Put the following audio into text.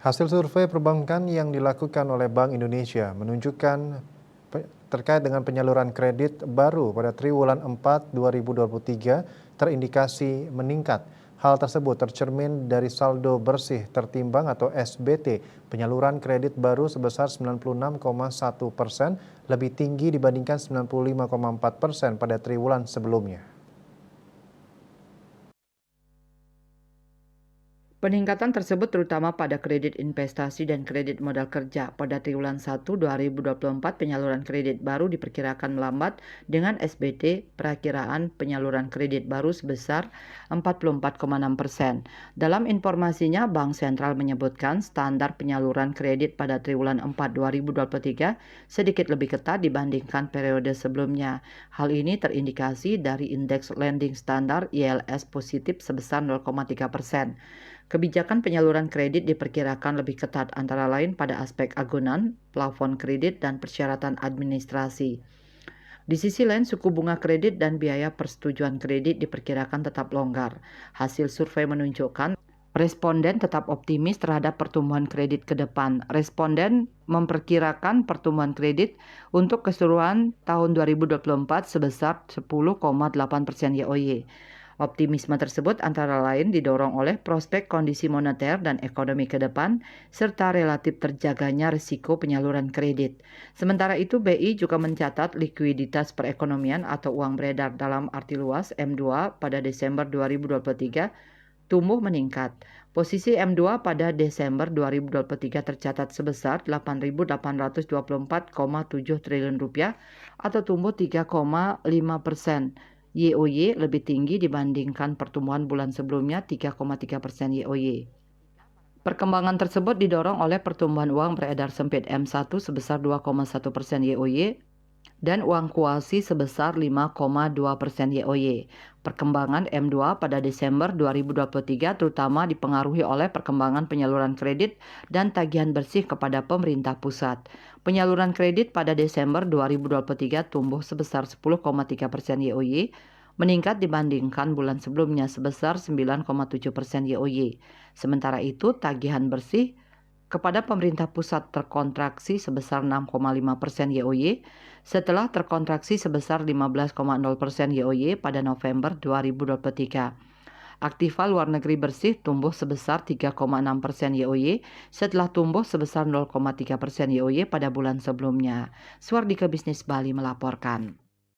Hasil survei perbankan yang dilakukan oleh Bank Indonesia menunjukkan terkait dengan penyaluran kredit baru pada triwulan 4 2023 terindikasi meningkat. Hal tersebut tercermin dari saldo bersih tertimbang atau SBT. Penyaluran kredit baru sebesar 96,1%, lebih tinggi dibandingkan 95,4% pada triwulan sebelumnya. Peningkatan tersebut terutama pada kredit investasi dan kredit modal kerja. Pada triwulan 1 2024, penyaluran kredit baru diperkirakan melambat dengan SBT perakiraan penyaluran kredit baru sebesar 44,6%. Dalam informasinya, Bank Sentral menyebutkan standar penyaluran kredit pada triwulan 4 2023 sedikit lebih ketat dibandingkan periode sebelumnya. Hal ini terindikasi dari indeks lending standar ILS positif sebesar 0,3%. Kebijakan penyaluran kredit diperkirakan lebih ketat antara lain pada aspek agunan, plafon kredit, dan persyaratan administrasi. Di sisi lain, suku bunga kredit dan biaya persetujuan kredit diperkirakan tetap longgar. Hasil survei menunjukkan responden tetap optimis terhadap pertumbuhan kredit ke depan. Responden memperkirakan pertumbuhan kredit untuk keseluruhan tahun 2024 sebesar 10,8% YoY. Optimisme tersebut antara lain didorong oleh prospek kondisi moneter dan ekonomi ke depan, serta relatif terjaganya risiko penyaluran kredit. Sementara itu, BI juga mencatat likuiditas perekonomian atau uang beredar dalam arti luas M2 pada Desember 2023 tumbuh meningkat. Posisi M2 pada Desember 2023 tercatat sebesar 8.824,7 triliun rupiah atau tumbuh 3,5%. YoY lebih tinggi dibandingkan pertumbuhan bulan sebelumnya 3,3% YoY. Perkembangan tersebut didorong oleh pertumbuhan uang beredar sempit M1 sebesar 2,1% YoY dan uang kuasi sebesar 5,2% YoY. Perkembangan M2 pada Desember 2023 terutama dipengaruhi oleh perkembangan penyaluran kredit dan tagihan bersih kepada pemerintah pusat. Penyaluran kredit pada Desember 2023 tumbuh sebesar 10,3% YoY, meningkat dibandingkan bulan sebelumnya sebesar 9,7% YoY. Sementara itu, tagihan bersih kepada pemerintah pusat terkontraksi sebesar 6,5% YoY setelah terkontraksi sebesar 15,0% YoY pada November 2023. Aktiva luar negeri bersih tumbuh sebesar 3,6% YoY setelah tumbuh sebesar 0,3% YoY pada bulan sebelumnya. Swardika Bisnis Bali melaporkan.